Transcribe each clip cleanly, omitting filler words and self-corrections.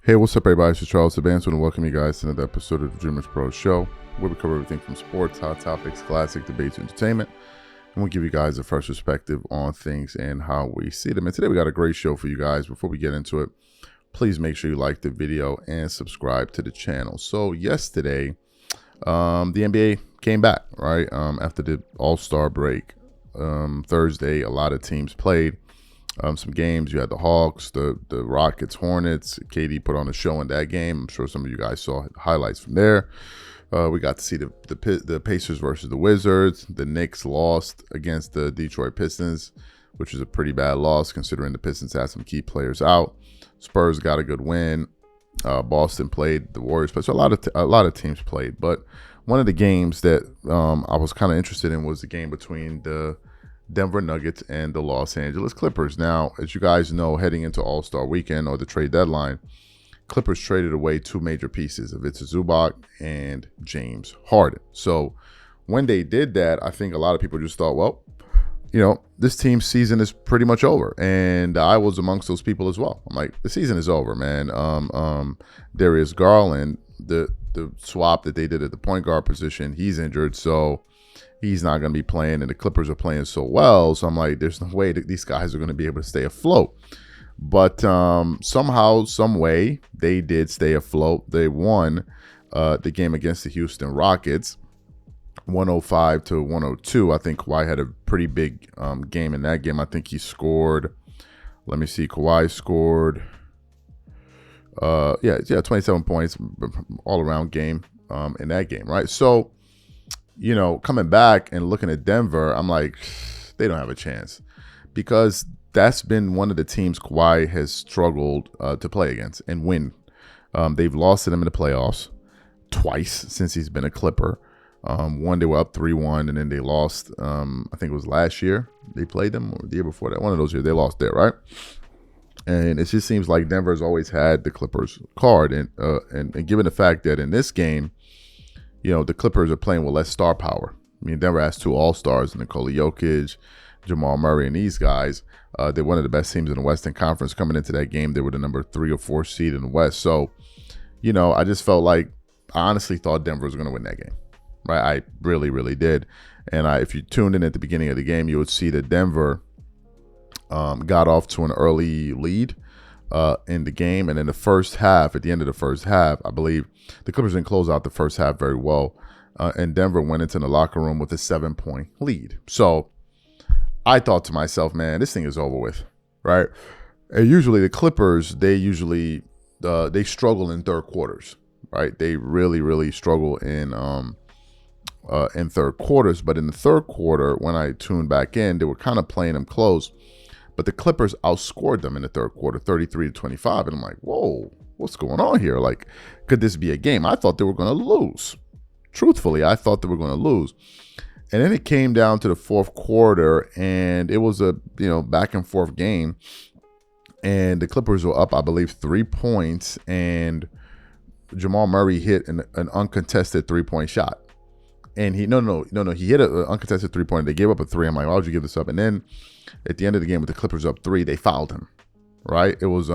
Hey, what's up, everybody? This is Charles Sabanzo, and welcome you guys to another episode of the Dreamers Pro Show, where we cover everything from sports, hot topics, classic debates, entertainment, and we'll give you guys a fresh perspective on things and how we see them. And today we got a great show for you guys. Before we get into it, please make sure you like the video and subscribe to the channel. So yesterday, the NBA came back, right? After the All-Star break. Thursday, a lot of teams played. Some games. You had the Hawks, the Rockets, Hornets. KD put on a show in that game. I'm sure some of you guys saw highlights from there. We got to see the Pacers versus the Wizards. The Knicks lost against the Detroit Pistons, which is a pretty bad loss considering the Pistons had some key players out. Spurs got a good win. Boston played. The Warriors played. So a lot of teams played. But one of the games that I was kind of interested in was the game between the Denver Nuggets and the Los Angeles Clippers. Now, as you guys know, heading into All-Star Weekend or the trade deadline, Clippers traded away two major pieces, Ivica Zubac and James Harden. So when they did that, I think a lot of people just thought, well, you know, this team's season is pretty much over. And I was amongst those people as well. I'm like, the season is over, man. Darius Garland, the swap that they did at the point guard position, he's injured. So he's not going to be playing, and the Clippers are playing so well. So I'm like, there's no way that these guys are going to be able to stay afloat. But somehow, some way, they did stay afloat. They won the game against the Houston Rockets, 105-102. I think Kawhi had a pretty big game in that game. I think he scored, let me see, Kawhi scored, 27 points, all-around game in that game, right? So, you know, coming back and looking at Denver, I'm like, they don't have a chance because that's been one of the teams Kawhi has struggled to play against and win. They've lost to them in the playoffs twice since he's been a Clipper. One, they were up 3-1, and then they lost, I think it was last year they played them, or the year before that. One of those years they lost there, right? And it just seems like Denver's always had the Clippers card. And given the fact that in this game, you know, the Clippers are playing with less star power. I mean, Denver has two all-stars, Nikola Jokic, Jamal Murray, and these guys. They're one of the best teams in the Western Conference. Coming into that game, they were the number 3 or 4 seed in the West. So, you know, I just felt like, I honestly thought Denver was going to win that game. Right? I really, really did. And if you tuned in at the beginning of the game, you would see that Denver got off to an early lead in the game. And in the first half, at the end of the first half, I believe the Clippers didn't close out the first half very well. And Denver went into the locker room with a 7-point lead. So I thought to myself, man, this thing is over with, right? And usually the Clippers, they struggle in third quarters, right? They really, really struggle in third quarters. But in the third quarter, when I tuned back in, they were kind of playing them close. But the Clippers outscored them in the third quarter, 33-25. And I'm like, whoa, what's going on here? Like, could this be a game? I thought they were going to lose. Truthfully, I thought they were going to lose. And then it came down to the fourth quarter, and it was a, you know, back and forth game. And the Clippers were up, I believe, 3 points. And Jamal Murray hit an uncontested 3-point shot. And he hit an uncontested 3-pointer. They gave up a 3. I'm like, why would you give this up? And then at the end of the game with the Clippers up 3, they fouled him, right? It was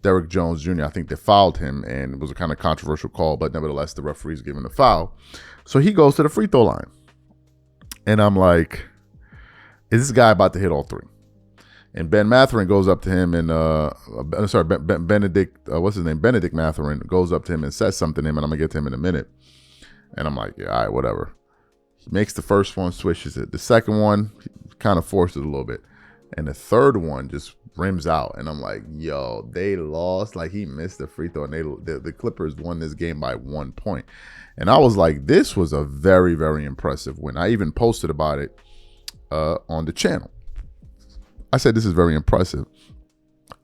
Derrick Jones Jr. I think they fouled him, and it was a kind of controversial call, but nevertheless, the referee's giving the foul. So he goes to the free throw line. And I'm like, is this guy about to hit all 3? And Ben Mathurin goes up to him and, Benedict Mathurin goes up to him and says something to him, and I'm going to get to him in a minute. And I'm like, yeah, all right, whatever. He makes the first one, swishes it. The second one, kind of forced it a little bit. And the third one just rims out. And I'm like, yo, they lost. Like, he missed the free throw. And the Clippers won this game by 1 point. And I was like, this was a very, very impressive win. I even posted about it on the channel. I said, this is very impressive.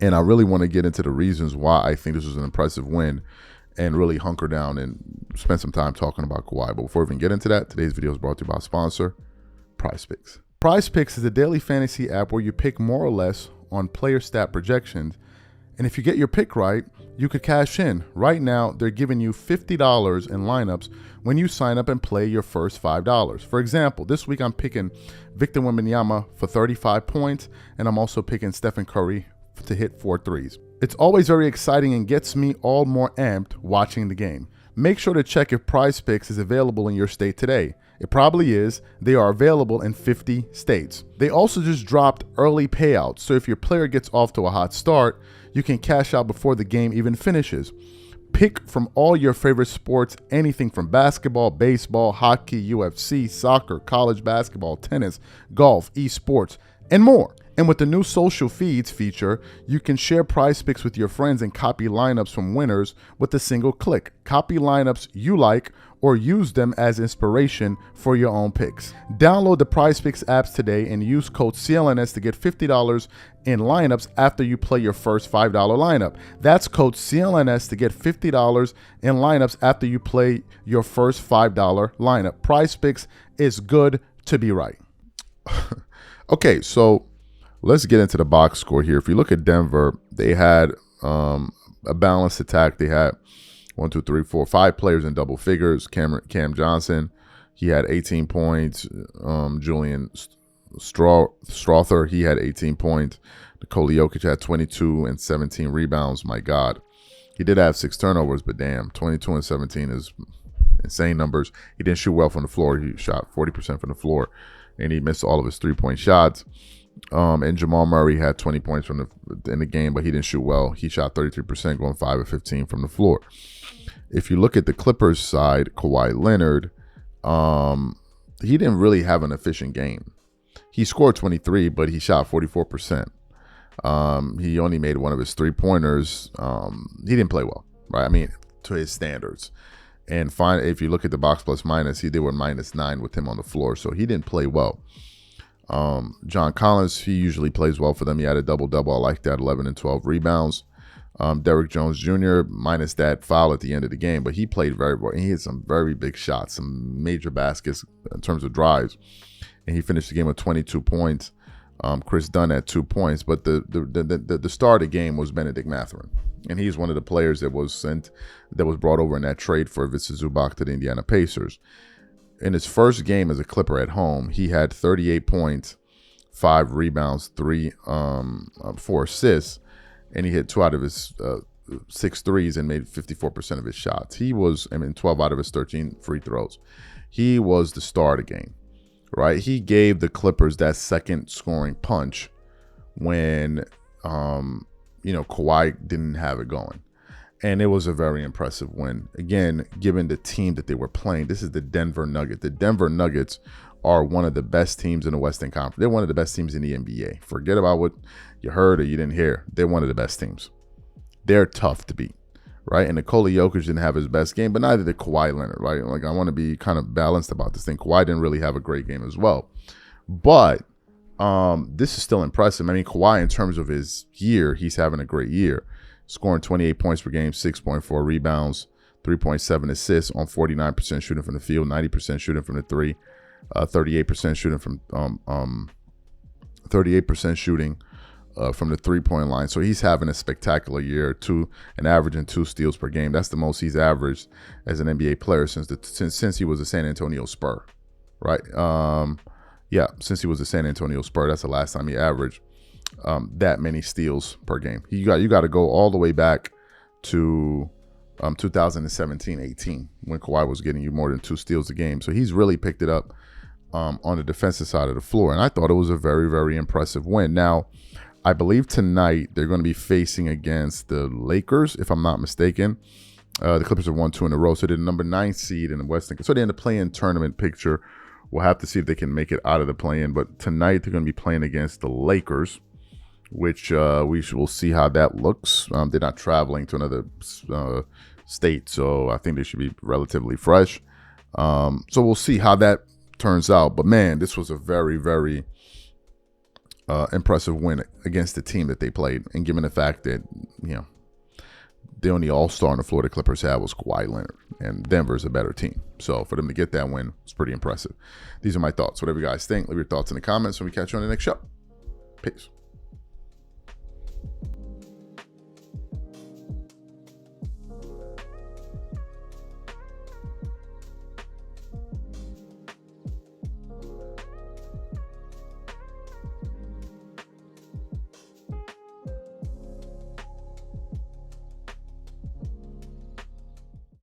And I really want to get into the reasons why I think this was an impressive win and really hunker down and spend some time talking about Kawhi. But before we even get into that, today's video is brought to you by our sponsor, PrizePicks. PrizePicks is a daily fantasy app where you pick more or less on player stat projections. And if you get your pick right, you could cash in. Right now, they're giving you $50 in lineups when you sign up and play your first $5. For example, this week I'm picking Victor Wembanyama for 35 points, and I'm also picking Stephen Curry to hit 4 threes. It's always very exciting and gets me all more amped watching the game. Make sure to check if PrizePicks is available in your state today. It probably is. They are available in 50 states. They also just dropped early payouts, so if your player gets off to a hot start, you can cash out before the game even finishes. Pick from all your favorite sports, anything from basketball, baseball, hockey, UFC, soccer, college basketball, tennis, golf, esports, and more. And with the new social feeds feature, you can share PrizePicks with your friends and copy lineups from winners with a single click. Copy lineups you like or use them as inspiration for your own picks. Download the PrizePicks apps today and use code CLNS to get $50 in lineups after you play your first $5 lineup. That's code CLNS to get $50 in lineups after you play your first $5 lineup. PrizePicks is good to be right. Okay, so let's get into the box score here. If you look at Denver, they had a balanced attack. They had 5 players in double figures. Cam Johnson, he had 18 points. Julian Strother, he had 18 points. Nikola Jokic had 22 and 17 rebounds. My God. He did have 6 turnovers, but damn, 22 and 17 is insane numbers. He didn't shoot well from the floor. He shot 40% from the floor, and he missed all of his 3-point shots. And Jamal Murray had 20 points in the game, but he didn't shoot well. He shot 33%, going 5 of 15 from the floor. If you look at the Clippers side, Kawhi Leonard, he didn't really have an efficient game. He scored 23, but he shot 44%. He only made one of his 3-pointers. He didn't play well, right? I mean, to his standards. And if you look at the box plus minus, they were -9 with him on the floor, so he didn't play well. John Collins, he usually plays well for them. He had a double-double. I like that, 11 and 12 rebounds. Derrick Jones Jr., minus that foul at the end of the game, but he played very well. He hit some very big shots, some major baskets in terms of drives, and he finished the game with 22 points. Chris Dunn had 2 points, but the star of the game was Benedict Mathurin, and he's one of the players that was brought over in that trade for Ivica Zubac to the Indiana Pacers. In his first game as a Clipper at home, he had 38 points, 5 rebounds, 4 assists, and he hit 2 out of his 6 threes and made 54% of his shots. 12 out of his 13 free throws. He was the star of the game, right? He gave the Clippers that second scoring punch when, Kawhi didn't have it going. And it was a very impressive win. Again, given the team that they were playing, this is the Denver Nuggets. The Denver Nuggets are one of the best teams in the Western Conference. They're one of the best teams in the NBA. Forget about what you heard or you didn't hear. They're one of the best teams. They're tough to beat, right? And Nikola Jokic didn't have his best game, but neither did Kawhi Leonard, right? Like, I want to be kind of balanced about this thing. Kawhi didn't really have a great game as well. But this is still impressive. I mean, Kawhi, in terms of his year, he's having a great year. Scoring 28 points per game, 6.4 rebounds, 3.7 assists on 49% shooting from the field, 90% shooting from the 3, 38% shooting from 38% shooting from the 3-point line. So he's having a spectacular year, averaging 2 steals per game. That's the most he's averaged as an NBA player since he was a San Antonio Spur, right? Since he was a San Antonio Spur, that's the last time he averaged that many steals per game. You got to go all the way back to 2017-18 when Kawhi was getting you more than 2 steals a game. So he's really picked it up on the defensive side of the floor, and I thought it was a very, very impressive win. Now, I believe tonight they're going to be facing against the Lakers, if I'm not mistaken. The Clippers have won 2 in a row, so they're the number 9 seed in the Western. So they're in the play-in tournament picture. We'll have to see if they can make it out of the play-in, but tonight they're going to be playing against the Lakers, which we'll see how that looks. They're not traveling to another state, so I think they should be relatively fresh. So we'll see how that turns out. But, man, this was a very, very impressive win against the team that they played. And given the fact that, the only all-star on the floor the Clippers had was Kawhi Leonard, and Denver's a better team. So for them to get that win, it's pretty impressive. These are my thoughts. Whatever you guys think, leave your thoughts in the comments, and we catch you on the next show. Peace.